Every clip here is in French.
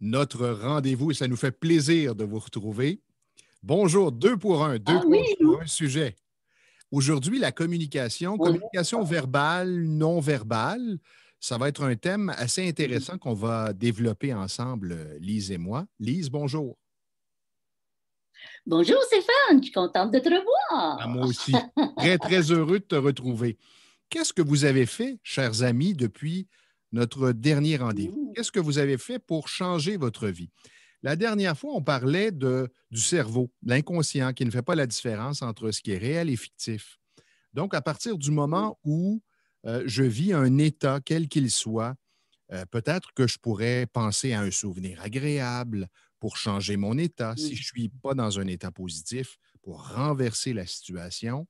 notre rendez-vous et ça nous fait plaisir de vous retrouver. Bonjour, deux pour un, deux Ah oui, pour un sujet. Aujourd'hui, la communication, bonjour. communication verbale, non verbale, ça va être un thème assez intéressant qu'on va développer ensemble, Lise et moi. Lise, bonjour. Bonjour Stéphane, je suis contente de te Ah, revoir. moi aussi. Très, très heureux de te retrouver. Qu'est-ce que vous avez fait, chers amis, depuis notre dernier rendez-vous? Qu'est-ce que vous avez fait pour changer votre vie? La dernière fois, on parlait du cerveau, de l'inconscient, qui ne fait pas la différence entre ce qui est réel et fictif. Donc, à partir du moment où je vis un état, quel qu'il soit, peut-être que je pourrais penser à un souvenir agréable pour changer mon état. Si je ne suis pas dans un état positif, pour renverser la situation,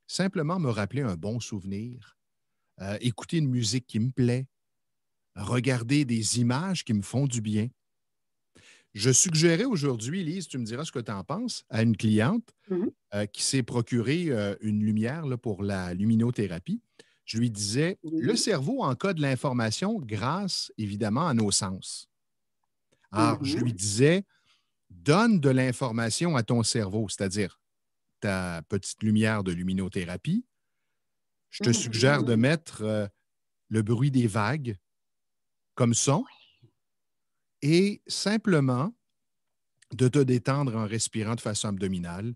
simplement me rappeler un bon souvenir, écouter une musique qui me plaît, regarder des images qui me font du bien. Je suggérais aujourd'hui, Lise, tu me diras ce que tu en penses, à une cliente Mhm. qui s'est procuré une lumière là, pour la luminothérapie. Je lui disais, le Oui. cerveau encode l'information grâce, évidemment, à nos sens. Alors, je lui Mhm. disais, donne de l'information à ton cerveau, c'est-à-dire ta petite lumière de luminothérapie. Je te suggère de Mhm. mettre le bruit des vagues comme son et simplement de te détendre en respirant de façon abdominale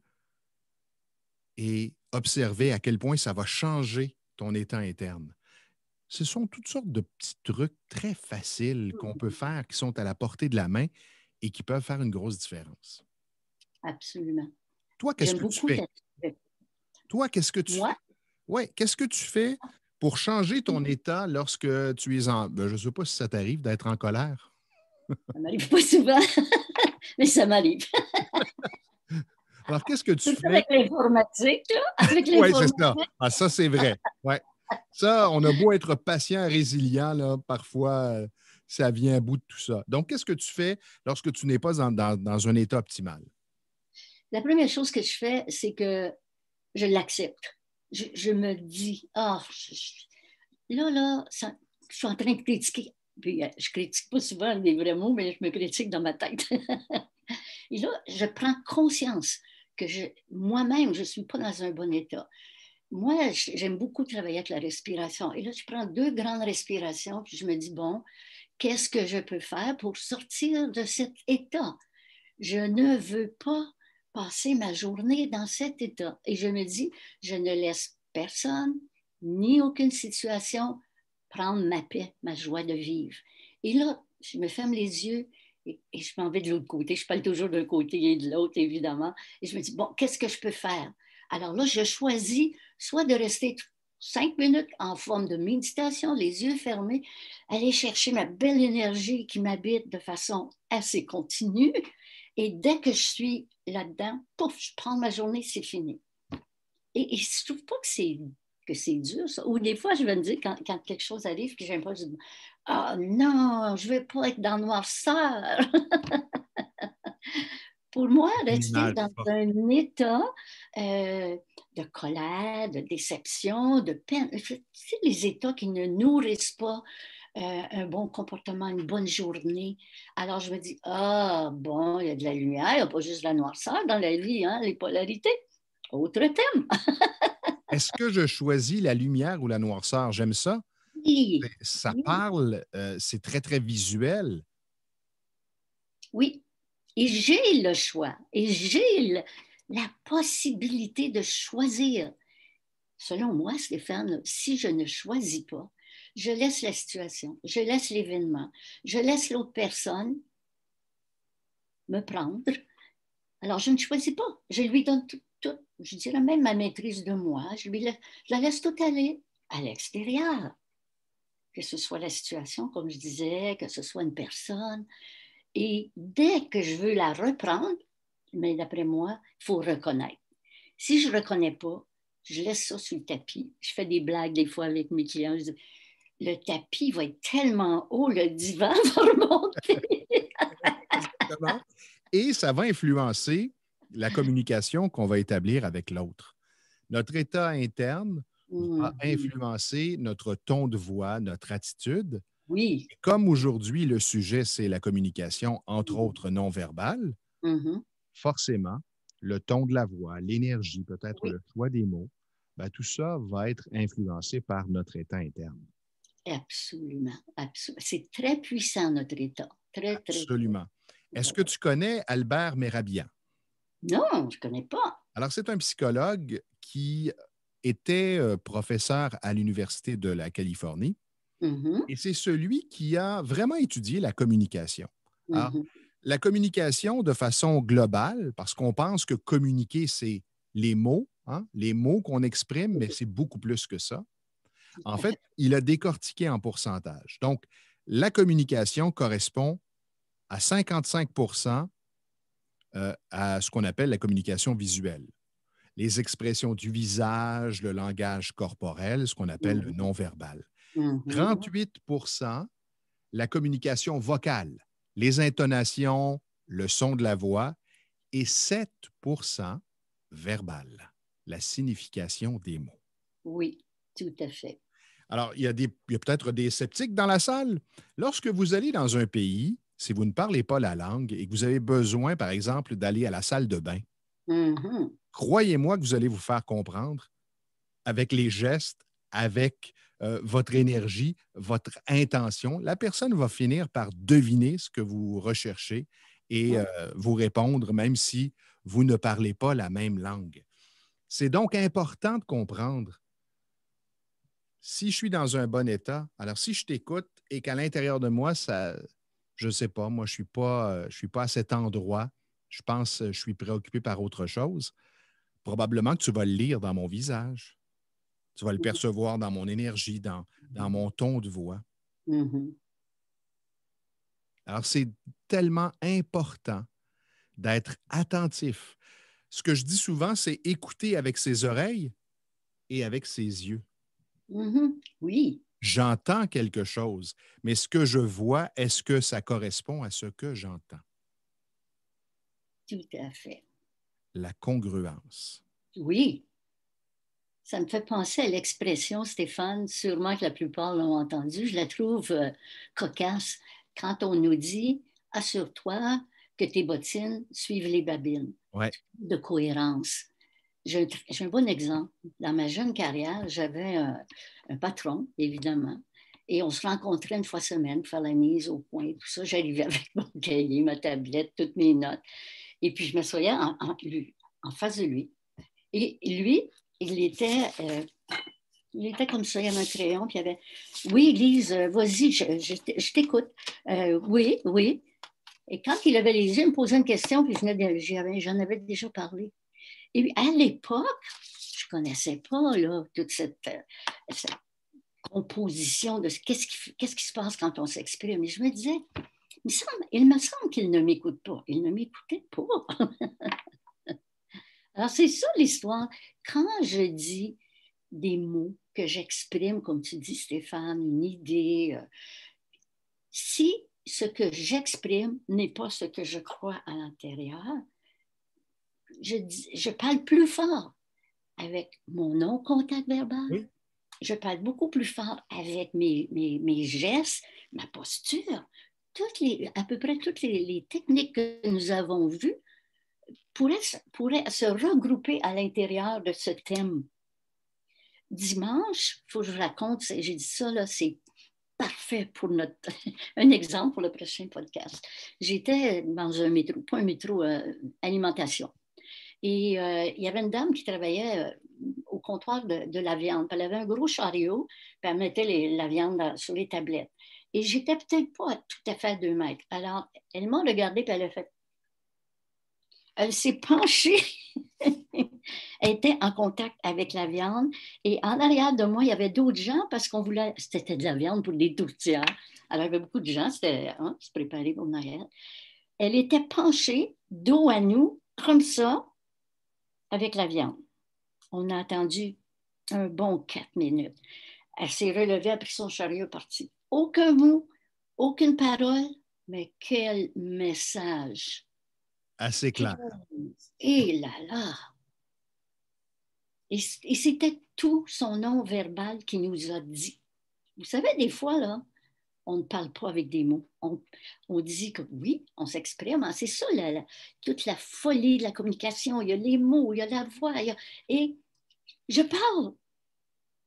et observer à quel point ça va changer ton état interne. Ce sont toutes sortes de petits trucs très faciles qu'on peut faire, qui sont à la portée de la main et qui peuvent faire une grosse différence. Absolument. Toi, qu'est-ce J'aime que tu beaucoup fais? ta... Toi, qu'est-ce que tu Moi, fais? Oui, qu'est-ce que tu fais pour changer ton état lorsque tu es en... je ne sais pas si ça t'arrive d'être en colère. ça m'arrive pas souvent, mais ça m'arrive. Alors, qu'est-ce que tu Surtout fais? avec l'informatique, là. Avec Oui, c'est ça. l'informatique. Ah, ça, c'est vrai. Ouais. Ça, on a beau être patient, résilient, là, parfois, ça vient à bout de tout ça. Donc, qu'est-ce que tu fais lorsque tu n'es pas dans un état optimal? La première chose que je fais, c'est que je l'accepte. Je me dis, là, je suis en train de critiquer. Puis, je critique pas souvent des vrais mots, mais je me critique dans ma tête. Et là, je prends conscience que moi-même, je ne suis pas dans un bon état. Moi, j'aime beaucoup travailler avec la respiration. Et là, je prends 2 grandes respirations, puis je me dis, bon, qu'est-ce que je peux faire pour sortir de cet état? Je ne veux pas passer ma journée dans cet état. Et je me dis, je ne laisse personne ni aucune situation prendre ma paix, ma joie de vivre. Et là, je me ferme les yeux et je m'en vais de l'autre côté. Je parle toujours d'un côté et de l'autre, évidemment. Et je me dis, bon, qu'est-ce que je peux faire? Alors là, je choisis soit de rester 5 minutes en forme de méditation, les yeux fermés, aller chercher ma belle énergie qui m'habite de façon assez continue. Et dès que je suis là-dedans, pouf, je prends ma journée, c'est fini. Et je trouve pas que c'est dur, ça. Ou des fois, je vais me dire, quand quelque chose arrive que j'aime pas, je dis, ah non, je vais pas être dans le noirceur. Pour moi, Une rester image dans forte. un état euh, de colère, de déception, de peine, c'est les états qui ne nourrissent pas un bon comportement, une bonne journée. Alors je me dis, ah bon, il y a de la lumière, il n'y a pas juste de la noirceur dans la vie, hein, les polarités. Autre thème. Est-ce que je choisis la lumière ou la noirceur? J'aime ça. Oui, Ça oui, parle, c'est très, très visuel. oui. Et j'ai le choix, et j'ai la possibilité de choisir. Selon moi, Stéphane, si je ne choisis pas, je laisse la situation, je laisse l'événement, je laisse l'autre personne me prendre. Alors, je ne choisis pas. Je lui donne tout, je dirais même ma maîtrise de moi. Je la laisse tout aller à l'extérieur. Que ce soit la situation, comme je disais, que ce soit une personne. Et dès que je veux la reprendre, mais d'après moi, il faut reconnaître. Si je ne reconnais pas, je laisse ça sur le tapis. Je fais des blagues des fois avec mes clients. Je dis, le tapis va être tellement haut, le divan va remonter. Exactement. Et ça va influencer la communication qu'on va établir avec l'autre. Notre état interne va Mhm. influencer notre ton de voix, notre attitude. Oui. Et comme aujourd'hui, le sujet, c'est la communication, entre autres non verbale, Mhm. forcément, le ton de la voix, l'énergie, peut-être Oui, le choix des mots, ben, tout ça va être influencé par notre état interne. absolument. C'est très puissant, notre État. Très, très, très. Absolument. Est-ce que tu connais Albert Mehrabian? Non, je ne connais pas. Alors, c'est un psychologue qui était professeur à l'Université de la Californie Mhm, et c'est celui qui a vraiment étudié la communication. Alors, mhm. la communication de façon globale, parce qu'on pense que communiquer, c'est les mots, hein, les mots qu'on exprime, mais c'est beaucoup plus que ça. En fait, il a décortiqué en pourcentage. Donc, la communication correspond à 55 à ce qu'on appelle la communication visuelle. Les expressions du visage, le langage corporel, ce qu'on appelle le Mhm, non-verbal. mhm. 38 la communication vocale, les intonations, le son de la voix, et 7 verbal, la signification des mots. Oui, tout à fait. Alors, il y a peut-être des sceptiques dans la salle. Lorsque vous allez dans un pays, si vous ne parlez pas la langue et que vous avez besoin, par exemple, d'aller à la salle de bain, Mhm. croyez-moi que vous allez vous faire comprendre avec les gestes, avec votre énergie, votre intention. La personne va finir par deviner ce que vous recherchez et vous répondre, même si vous ne parlez pas la même langue. C'est donc important de comprendre si je suis dans un bon état, alors si je t'écoute et qu'à l'intérieur de moi, ça, je ne sais pas, moi, je suis pas à cet endroit, je pense, je suis préoccupé par autre chose, probablement que tu vas le lire dans mon visage, tu vas le percevoir dans mon énergie, dans mon ton de voix. Mhm. Alors, c'est tellement important d'être attentif. Ce que je dis souvent, c'est écouter avec ses oreilles et avec ses yeux. Mhm. Oui, J'entends quelque chose, mais ce que je vois, est-ce que ça correspond à ce que j'entends? tout à fait. La congruence. Oui, ça me fait penser à l'expression, Stéphane, sûrement que la plupart l'ont entendue. Je la trouve cocasse quand on nous dit assure-toi que tes bottines suivent les babines Ouais. de cohérence. J'ai un bon exemple. Dans ma jeune carrière, j'avais un patron, évidemment, et on se rencontrait une fois semaine pour faire la mise au point, tout ça. J'arrivais avec mon cahier, ma tablette, toutes mes notes. Et puis, je m'assoyais en face de lui. Et lui, il était, euh, il était comme ça, il y avait un crayon, puis il y avait oui, Lise, vas-y, je t'écoute. Oui, oui. Et quand il avait les yeux, il me posait une question, puis j'en avais déjà parlé. Et à l'époque, je ne connaissais pas là, toute cette composition de qu'est-ce qui se passe quand on s'exprime. Et je me disais, il me semble qu'il ne m'écoute pas. Il ne m'écoutait pas. Alors, c'est ça l'histoire. Quand je dis des mots que j'exprime, comme tu dis, Stéphane, une idée, si ce que j'exprime n'est pas ce que je crois à l'intérieur, je parle plus fort avec mon non-contact verbal. Oui. Je parle beaucoup plus fort avec mes gestes, ma posture. À peu près toutes les techniques que nous avons vues pourraient se regrouper à l'intérieur de ce thème. Dimanche, il faut que je vous raconte, j'ai dit ça, là, c'est parfait pour un exemple pour le prochain podcast. J'étais dans un métro, pas un métro, alimentation. Et il y avait une dame qui travaillait au comptoir de la viande. Elle avait un gros chariot, puis elle mettait la viande sur les tablettes. Et j'étais peut-être pas tout à fait à 2 mètres. Alors, elle m'a regardée, puis elle s'est penchée. Elle était en contact avec la viande. Et en arrière de moi, il y avait d'autres gens parce qu'on voulait, c'était de la viande pour des tourtières. Alors, il y avait beaucoup de gens, c'était se préparer pour Noël. Elle était penchée, dos à nous, comme ça, avec la viande. On a attendu un bon 4 minutes. Elle s'est relevée, a pris son chariot, parti. Aucun mot, aucune parole, mais quel message. Assez clair. Et là là. Et c'était tout son nom verbal qui nous a dit. Vous savez, des fois, là, on ne parle pas avec des mots. On dit que oui, on s'exprime. C'est ça, toute la folie de la communication. Il y a les mots, il y a la voix. Et je parle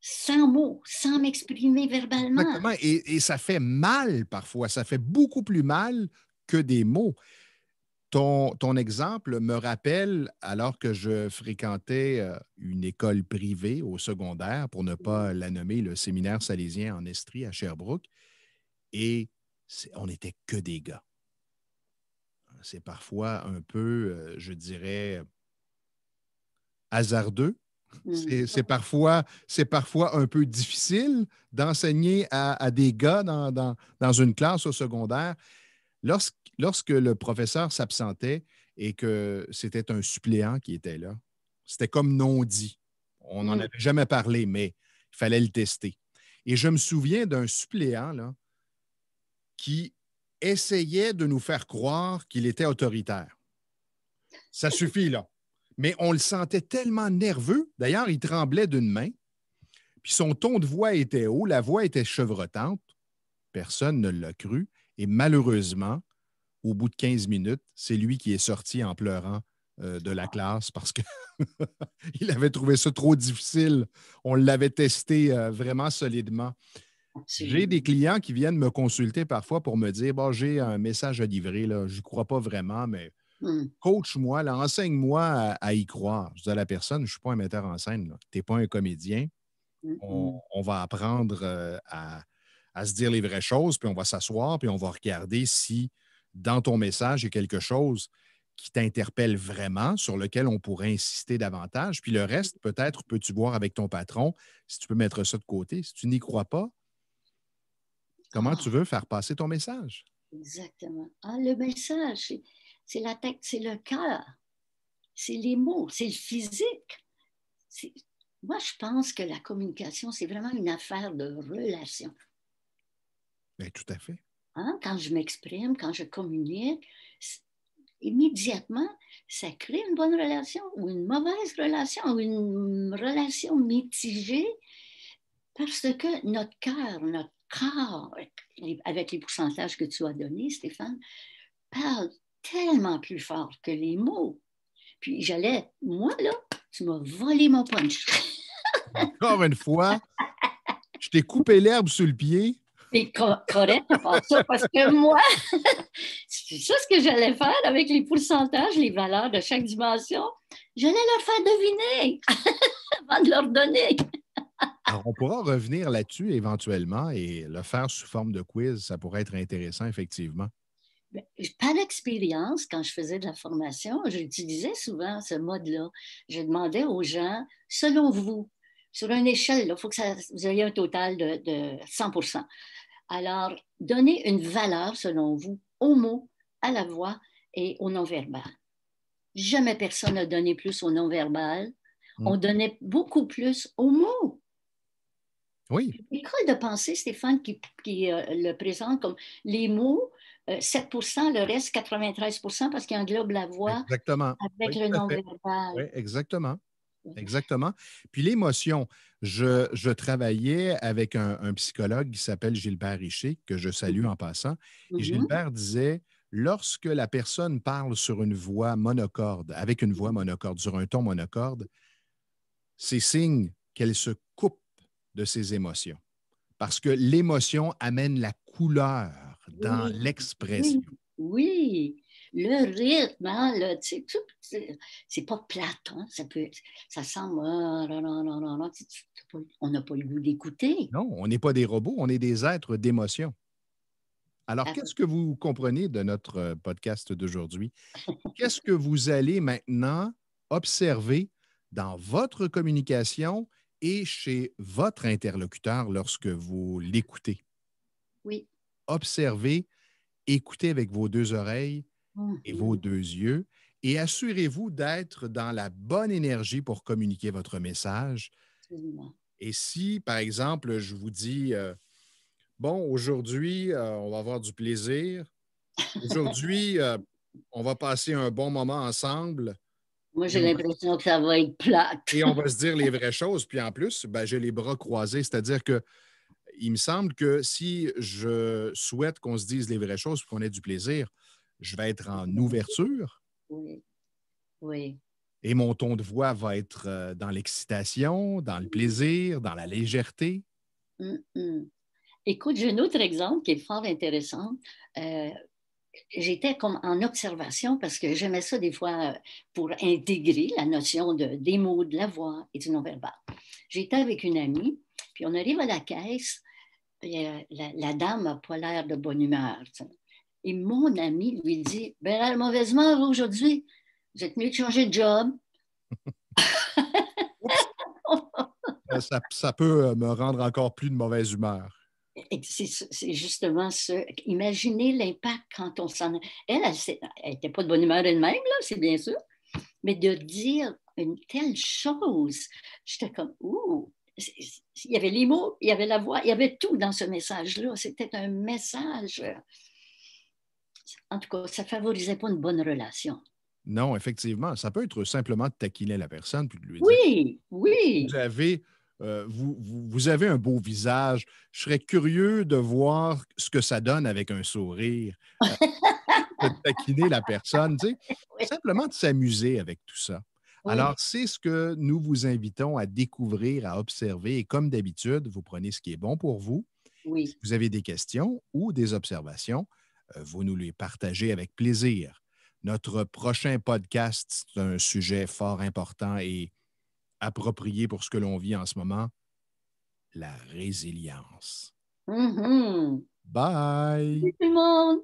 sans mots, sans m'exprimer verbalement. Exactement. Et ça fait mal parfois. Ça fait beaucoup plus mal que des mots. Ton exemple me rappelle, alors que je fréquentais une école privée au secondaire, pour ne pas la nommer, le séminaire salésien en Estrie à Sherbrooke, et on n'était que des gars. C'est parfois un peu, je dirais, hasardeux. C'est parfois un peu difficile d'enseigner à des gars dans une classe au secondaire. Lorsque le professeur s'absentait et que c'était un suppléant qui était là, c'était comme non dit. On n'en avait jamais parlé, mais il fallait le tester. Et je me souviens d'un suppléant là, qui essayait de nous faire croire qu'il était autoritaire. Ça suffit, là. Mais on le sentait tellement nerveux. D'ailleurs, il tremblait d'une main. Puis son ton de voix était haut, la voix était chevrotante. Personne ne l'a cru. Et malheureusement, au bout de 15 minutes, c'est lui qui est sorti en pleurant de la classe parce qu'il avait trouvé ça trop difficile. On l'avait testé vraiment solidement. J'ai des clients qui viennent me consulter parfois pour me dire bon, j'ai un message à livrer, là. Je n'y crois pas vraiment, mais coach-moi, là, enseigne-moi à y croire. Je dis à la personne, je ne suis pas un metteur en scène, tu n'es pas un comédien. On va apprendre à se dire les vraies choses, puis on va s'asseoir, puis on va regarder si dans ton message, il y a quelque chose qui t'interpelle vraiment, sur lequel on pourrait insister davantage. Puis le reste, peut-être peux-tu voir avec ton patron si tu peux mettre ça de côté. Si tu n'y crois pas, comment tu veux faire passer ton message? Exactement. Le message, c'est la tête, c'est le cœur, c'est les mots, c'est le physique. Moi, je pense que la communication, c'est vraiment une affaire de relation. Bien, tout à fait. Quand je m'exprime, quand je communique, immédiatement, ça crée une bonne relation ou une mauvaise relation ou une relation mitigée parce que notre cœur, notre corps, avec les pourcentages que tu as donnés, Stéphane, parle tellement plus fort que les mots. Puis moi là, tu m'as volé mon punch. Encore une fois, je t'ai coupé l'herbe sous le pied. C'est correct de faire ça parce que moi, c'est ça ce que j'allais faire avec les pourcentages, les valeurs de chaque dimension. J'allais leur faire deviner avant de leur donner. Alors, on pourra revenir là-dessus éventuellement et le faire sous forme de quiz. Ça pourrait être intéressant, effectivement. Par expérience, quand je faisais de la formation, j'utilisais souvent ce mode-là. Je demandais aux gens, selon vous, sur une échelle, il faut que vous ayez un total de 100%. Alors, donnez une valeur, selon vous, aux mots, à la voix et au non-verbal. Jamais personne n'a donné plus au non-verbal. On donnait beaucoup plus aux mots. Oui. L'école de pensée, Stéphane, qui le présente comme les mots, 7%, le reste 93% parce qu'il englobe la voix Exactement. avec le non-verbal. Oui, exactement. Exactement. Puis l'émotion, je travaillais avec un psychologue qui s'appelle Gilbert Richer, que je salue en passant. Et Gilbert disait, lorsque la personne parle sur une voix monocorde, avec une voix monocorde, sur un ton monocorde, c'est signe qu'elle se coupe de ses émotions. Parce que l'émotion amène la couleur dans l'expression. Oui. Le rythme, c'est pas plate, ça semble, on n'a pas le goût d'écouter. Non, on n'est pas des robots, on est des êtres d'émotion. Alors, qu'est-ce que vous comprenez de notre podcast d'aujourd'hui? Qu'est-ce que vous allez maintenant observer dans votre communication et chez votre interlocuteur lorsque vous l'écoutez? Oui. Observez, écoutez avec vos deux oreilles et vos deux yeux et assurez-vous d'être dans la bonne énergie pour communiquer votre message. Absolument. Et si, par exemple, je vous dis, bon, aujourd'hui, on va avoir du plaisir. Aujourd'hui, on va passer un bon moment ensemble. Moi, j'ai l'impression que ça va être plate. Et on va se dire les vraies choses. Puis en plus, ben, j'ai les bras croisés, c'est-à-dire que il me semble que si je souhaite qu'on se dise les vraies choses et qu'on ait du plaisir, je vais être en ouverture Oui, oui. et mon ton de voix va être dans l'excitation, dans le plaisir, dans la légèreté. Mm, mm. Écoute, j'ai un autre exemple qui est fort intéressant. Euh, J'étais comme en observation parce que j'aimais ça des fois pour intégrer la notion des mots, de la voix et du non-verbal. J'étais avec une amie, puis on arrive à la caisse, et, la dame n'a pas l'air de bonne humeur. Tu sais. Et mon ami lui dit, ben elle a mauvaise humeur aujourd'hui, vous êtes mieux de changer de job. Oups, ça peut me rendre encore plus de mauvaise humeur. C'est justement ça. Imaginez l'impact quand on s'en... Elle n'était pas de bonne humeur elle-même, là, c'est bien sûr, mais de dire une telle chose, j'étais comme, ouh, il y avait les mots, il y avait la voix, il y avait tout dans ce message-là. C'était un message. En tout cas, ça ne favorisait pas une bonne relation. Non, effectivement, ça peut être simplement de taquiner la personne puis de lui dire Oui, oui. vous avez, vous avez un beau visage. Je serais curieux de voir ce que ça donne avec un sourire. Euh, de taquiner la personne, tu sais, Oui, simplement de s'amuser avec tout ça. Alors, oui, c'est ce que nous vous invitons à découvrir, à observer. Et comme d'habitude, vous prenez ce qui est bon pour vous. Si oui. vous avez des questions ou des observations, vous nous les partagez avec plaisir. Notre prochain podcast, c'est un sujet fort important et approprié pour ce que l'on vit en ce moment, la résilience. Mhm. Bye! Tout le monde.